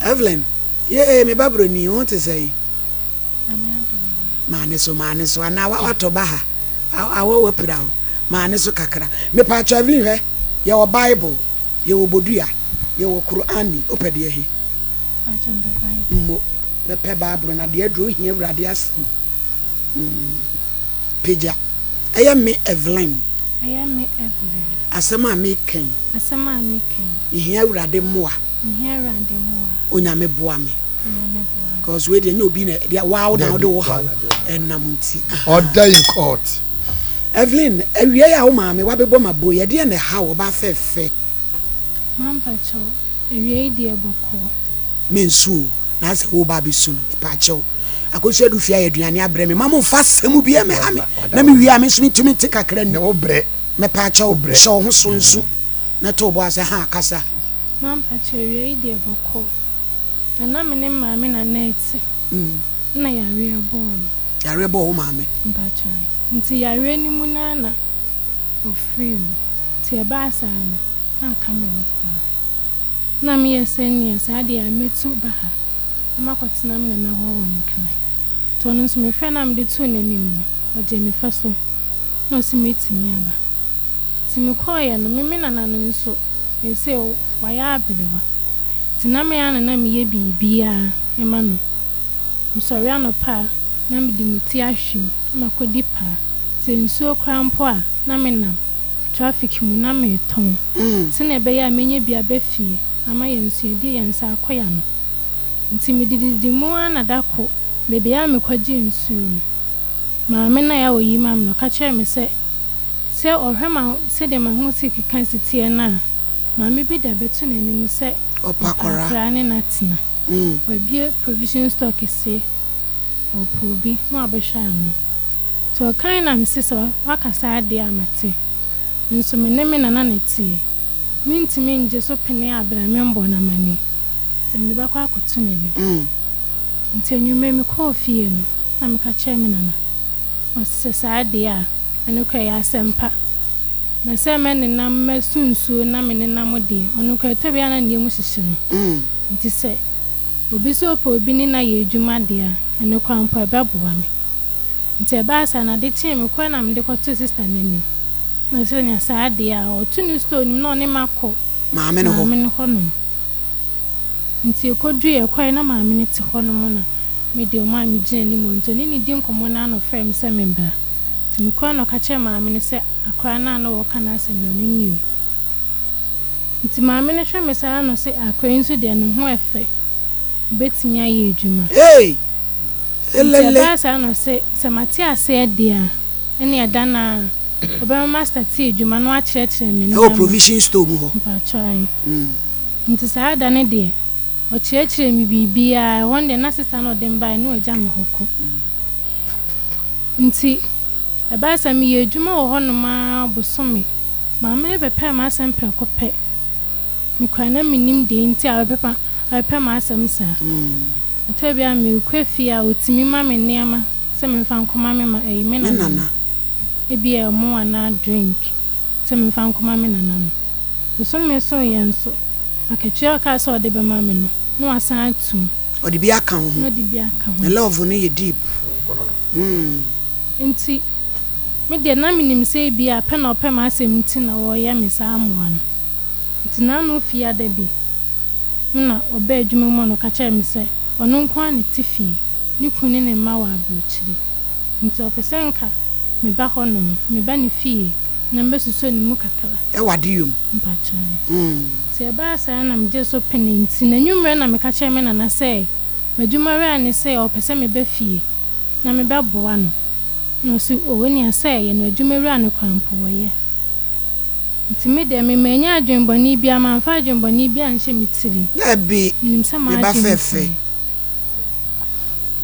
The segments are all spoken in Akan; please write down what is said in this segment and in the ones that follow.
Evelyn, yeah, me babro ni want to say. Mane so ana wa to ba ha. Awo wepira ho. Mane so kakra. Me pa cho Evelyn hwe. Ye wo Bible, ye wo bodua, ye wo Qur'ani, opede ehi. Mo me pe babro na de adro hia Awurade asem. Peja. Aya me Evelyn. Asema me ken. Ihia Awurade moa. Onyame boa me. Because we dey obi na dia wow na de wo ha enamunti. Order in court. Evelyn, ewie ya wo maame wa bebo mabo ye de na ha wo ba fefe. Mampa cho, ewie de eboko. Mensu na se wo ba bisu no pa cho. Akosu adu fia aduane abre me mama mfa semu bi e me ha me. Na me wi a me so mitumi te kakra ni. Ne wo bre. Me pa cho so ho so nsu. Na to bo ase ha kasa. Mampa cho ewie de eboko. Na me ne maame na net. Na yare ebo no. Yare ebo wo maame. Mpacha. Nti yare ni mu na ofri mu. Ti e ba asa no. Na ka me wo. Na me yeseni asa de a metu ba ha. Amakotina me na ho wo nkana. To no so me fe na me de tu nanim no. Oje me fa so. Na o si metimi aba. Ti me koye no me na no nso. Ese o wa ya abelewa. Tiname ya na me ye bibia ema no msori anopa na me di muti ahwim makodi pa se nsuo krampo a na me nam traffic mu na me ton tine be ya menye bia befie ama ye nsuo di ye nsa akoya no nti me dididi mu ana dako bebe ya me kwaji nsuo no maame na ya oyi mam no ka kire me se ohwema se de ma ho sikikan sitie na maame bi da betu na nim se opakora krane natina wabie provision store kese opobi no abehwa no to kan na msisa wakasa ade amate nso meneme na neti mintimi nje so pene abra membo na mani timne bakwa akoto nani nti enyume me kofie no na me ka che me nana osisa ade a anokwa ya SOMPA na se men na masunsuo na me na mode onu kwa tebia na ne mu hihye no nti se obi so pa obi ni na ye adwuma de a ene kwa mpa baboa me nti e ba sa na de tie me kwa na me de kwato sister nani na se nya sa de a otu ni store ni na ne makọ maame no ho no nti kodu e kwa na maame ne te ho no mo na me de o ma me gine ni mo nto ni di nkomo na no frame se membra timkwa no ka che maame ne se akra na no wo kana asem no niu nti maame ne hwe me sa no se akra nsu de no ho efe betimi aye adwuma elele ba sa no se mati ase de a ene ada na oba master ti adwuma no a kire me ni provision store mu ho ba chai nti sa ada ne de o kire me bibia wonde na sister no de mba no agya me hoko nti eba sa mi ye adwuma wo hono ma bosome maame ne bepe ma SOMPA kope mikwa na minim de nti a bepe ma asem sa atebia mi kwafia otimi ma me niama se me fa nkoma me ma me nana ebi e mo ana drink se me fa nkoma me nana no bosome so yenso akachia ka so de be ma me no asan atum odi bi aka ho the love no ye deep nti me de na minim se bi a pe na ope ma asem ti na wo ya me sa amoa no nti na no fia da bi na oba adwuma mu no ka cha me se ono nko an ti fie ni kunu ne ma wa abuchiri nti opese nka me ba honom me ba ne fie na mbesuso ni mu kakala e wade yom mpacha ti e ba sa na me je so pene nti na nwumre na me ka cha me na se madwuma re ani se opese me ba fie na me ba boa no no si owoni ase ye no adwumaru an kwampo woye ntime de me manya adwenboni bia manfa adwenboni bia nche mitiri na bi me ba fefe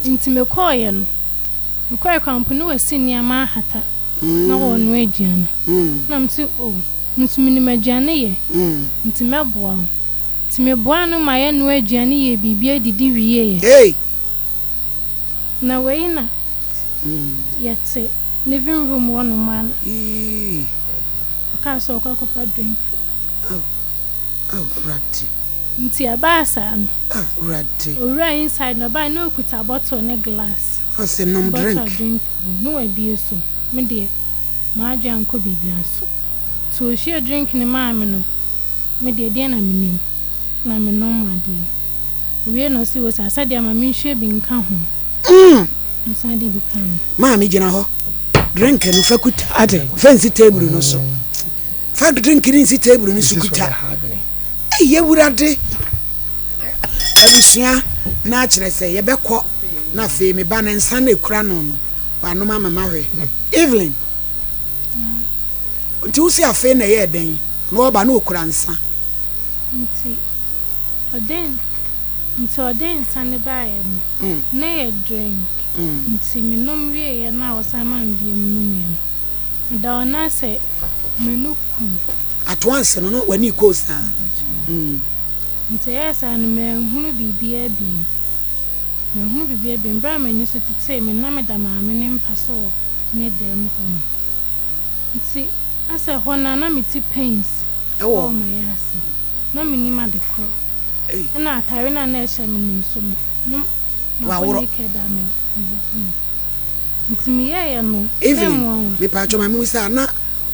ntime koye no mkoye kwampo no wasi niama hata na wono aduane na mti o ntime ni maduane ye ntime boa ntime boa no ma ye no aduane ye bibia didi wiye ye hey na weina yet living room one man okay so drink oh right nti abasa no Rati. ora inside no ba no kuta bottle ne glass I say no drink. No abi so me de ma adwa anko bibia so to share drink ne ma me no me de na minim na me no ade we no si wo sa de ma me nhwe bi nka ho nsa de bi kan Ma me gina ho drink no fakuta ade fancy table no so fa drink ni si table no sukuta ye wurade abusua na akire se ye bekọ na fe me ba na nsa na ekura no no ba no mama hwe Evelyn nti usi afe na ye den na oba na okura nsa nti oden sane bae na ye drink nti minom wie ye na osama mbie minom ye da ona se menukum atwanse no wani kosa nti esa na mehunu bibia bi mbra mani so tete me na me da maame ne mpaso ne dem ho nti ase ho na me ti pains oh my yes na me ni ma de kro na atare na na ehye me nso no wa woro ke da me nti me ye no even me pa cho my mu sa na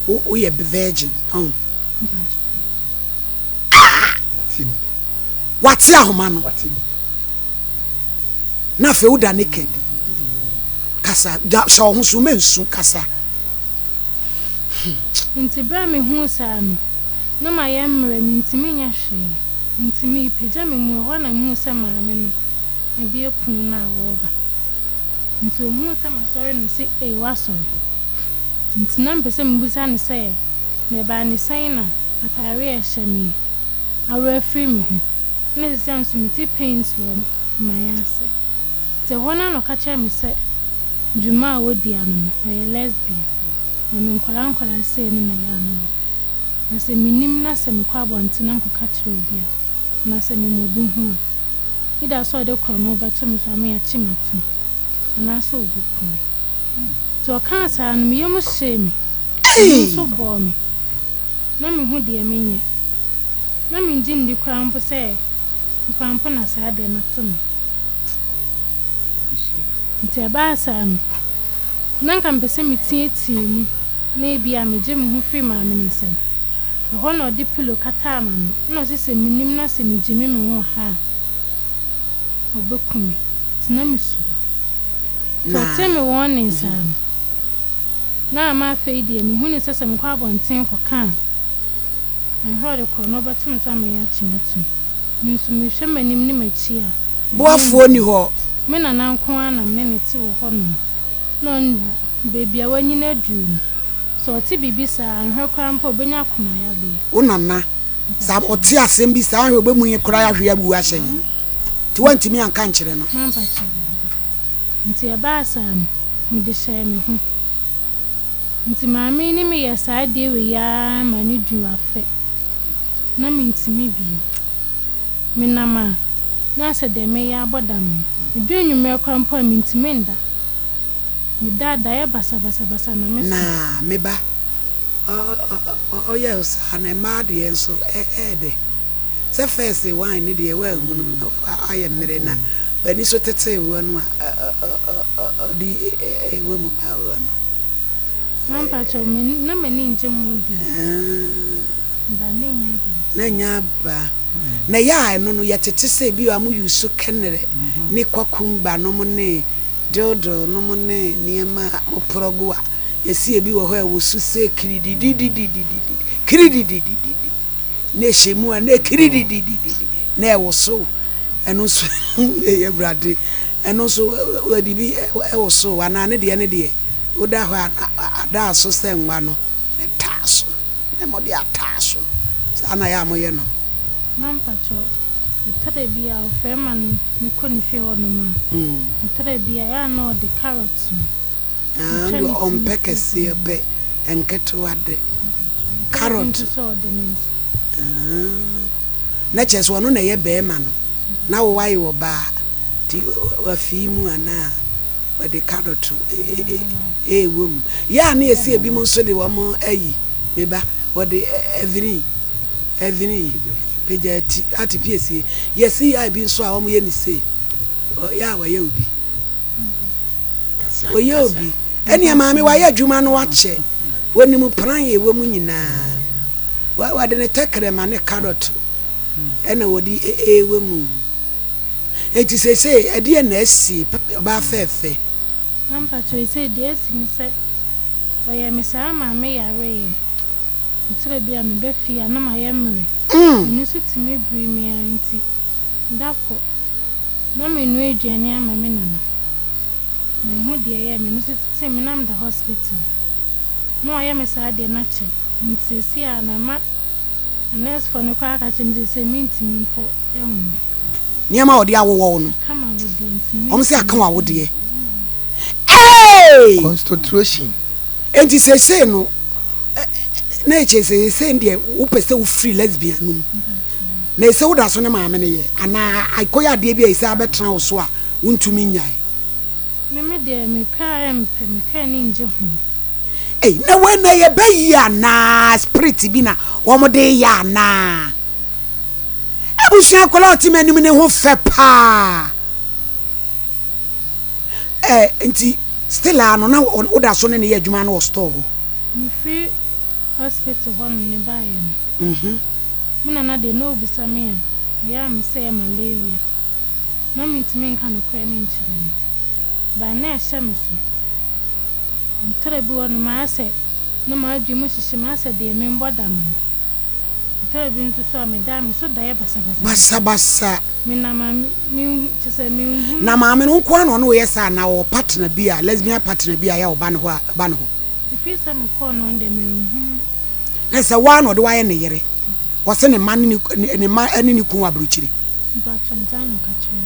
o ye virgin what's ya homa no na fe uda naked kasa so ho so mensu kasa nti bra me hu sa no na ma ye mra mi ntimi nya hwe ntimi peja me mu ho na mu sa ma me no e bi ekunu na woba nti mu sa ma sorry no si wa sorry nti na mpese mbusa ne say me ba ne sai na atare e hye mi awe free me hu na se anso mi ti pains wo my ase te hona no ka che me se djuma wodi anu no ye lesbian ono nkwala se ni na ya no na se minim na se me kwa bonte na mkoka kire odia na se me modu hu ida so de kro no beto me so am ya chimatu na so obi kumi to kan sa no me yemu shemi so bo me na me hu de menye na me njin di krampo se krampo na sa de na to me nti ba sa no na nka mpese metie mu na bia me gye me hu free ma me nsem ho no di pillow kata ma no no se minim na se me gye me ho ha obekumi tina me su to te me warning sa na ma fe die me hu ne se me kwa abonten ko kan an hore ko no betum so me ya chimetu nso me hwe manim ni machi a boafo ni ho me na nanko ana me ne ti wo ho no baby a wanyi na dum so ti bibisa anhwe krampo obenya koma ya le unana sa oti asem bi sa anhwe obemu ye kra ya hwe abu ahye ti wantimi anka nkire no mampa chire nti e ba sa me de hye me hu nti maame ni me ye sa de we ya ma ni du afe na me ntimi bi me na ma na se de me ya bodam edunyu me krampo me ntimi nda me dada ya basa na me na me ba yes ana mad yenso de se first wine ni de we hu no aye mere na bani so tete wo no di we mu ma wo no mampa cho me na me ni nje mu di ba ne nya ba na ya no ya tete se bi wa mu yusu kenere ni kwakumba no mo ne dodo no mo ne niema mo progwa yesi ebi wo ho e wo su se kiridididididi ne shemu a ne kirididididi na e wo so eno so ye brade eno so wadi bi e wo so ana ne de oda ho ada so se nwa no ne taso ne mo de ataso sana ya mo ye no mampa cho tare bia ofreman me koni fi hono ma tare bia ya no de carrots no on pekesi be enketo ade carrot so de means na chese wono na ye be ma no na wo wai wo ba ti wa fi mu ana wa de carrot wom ya na esi ebi mo so de wo mo ayi me ba wo de every peja ati PSA yes I be so a omo ye ni say ya wa ye obi o ye obi eni maame wa ye adwuma no wa che woni mu pran ye wo mu nyina wa de ne tekre ma ne carrot ena wodi we mu eti say e de na asi ba fefe ampa to say de asi ni say oya me sa maame yare ye ntre bia me be fia na ma ye mre ni so ti me bri me anti ndako na me nu aduane ama me nana me hu de ye me no so ti me nam da hospital no oya me sa de na che nti si ana ma nurse for no kwa ka che say me ntimi mpo ehun niama odi awowo no kama wodi ntimi om se aka wa wodi eh constitution enti say no na eche say ndie wo pese wo free lesbian no na ese wo da so ne maame ne ye ana akoya de bia ise abetran wo so a wontumi nyai me de me ka empe me ka ni nje hu na we na ye bayi ana spirit bi na wo mo de ya na abusia kola otima anim ne ho fe pa enti still ano na wo da so ne ye adwuma na wo store ho me free hospital hon ne baye mina na de no bisa me ya me say malaria na me ntimi nka no kra ne nchire ni ba na ehye me so ntore bi won ma ase na ma adwi mu hihye ma ase de me mbodam ntore bi nso so me da me so da ye basa me na ma mi chese me hu na ma me no kwa no no ye sa na wo partner bi a lesbian partner bi a ya wo ba no ho if you say me call no de me hu na se wa no de wa ye ne yere wo se ne man ne ma ani ni ku abruchiri ba chanzano ka chere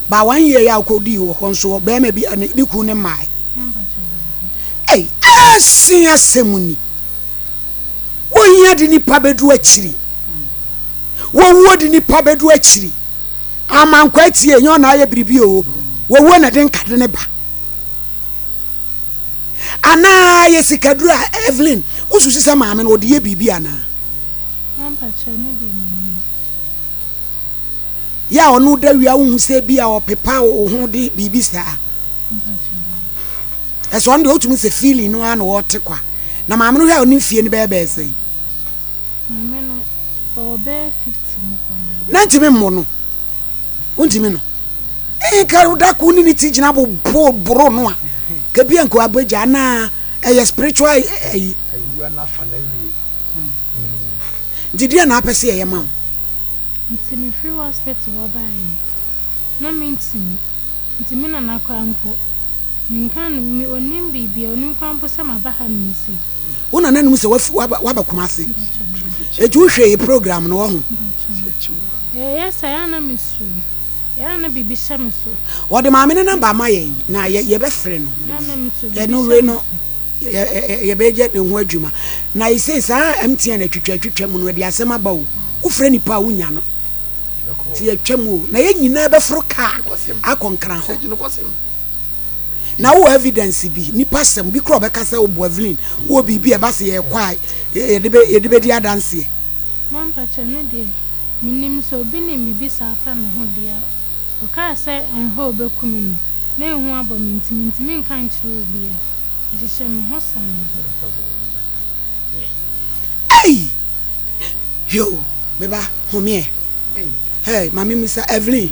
ba 1 year ya ko di wo konso be ma bi ni ku ne mai asia semuni wonya di ni pabedu akiri wo di ni pabedu akiri amankwa tie nyo na aye biribi o wo na den kade ne ba ana yesikaduru Evelyn ususi se maame no de ye biribi ana ampa chere ne de ni ya onu da wia wo hu se bia o pepa wo hu de biribi saa eso ande otumi se feeling no ana wote kwa na maame no hwa oni fie ni bebe sei maame no obe 50 mo kona na ntimi mo no untimi no ka da ku ni ti gina bo bro no a ka bia nko abaja na spiritual ayu na fa na wi didia na apese ye ma ntimi free hospital wo bae na me ntimi na nakrampo minkan mi onim bibia onim kwampo se mabaha no misi una nanum se waba kumase eju hwe program no wo ho yes ayana misru yana bibi shameso wo de maame ne namba amaye na ye be frɛ no yana misru ye no we no ye be je ne ho adwuma na ise sa MTN atwitwa mu no de asɛm aba wo frɛ nipa wunya no ti atwam o na ye nyina be fro ka akonkran ho na wo evidence bi ni pasem bi kro be kasa obo Evelyn wo bibi e ba se ye kwai ye de be di adanse man pa chene de minim so bi ni bibi sa fa no ho dia o ka se enho obekumi no na ehu abo mintimi nka nchire obi a ehihye me ho san ai yo me ba homie hey mami misa Evelyn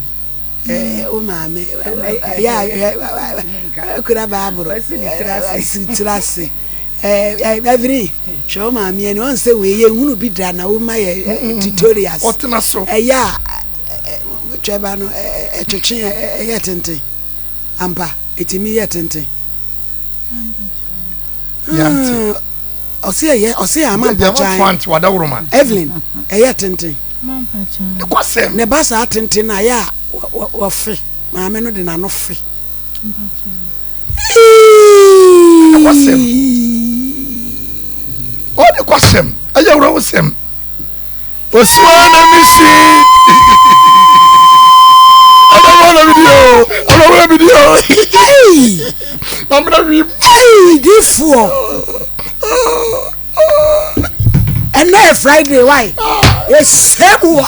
o mame ya kura baburo sitrase Evelyn show mame ani on say we ye hunu bi da na wo ma ye tutorials otena so ya tweba no etwetwe ye tenten ampa etimi ye tenten yanti ose ama pachan Evelyn ye tenten man pachan kwasem ne ba sa tenten na ya wo fe maame no de na no fe kwasem o de kwasem ayawra wosem oswana misi Ana video hey mamra wi hey this for and now Friday why Esemua.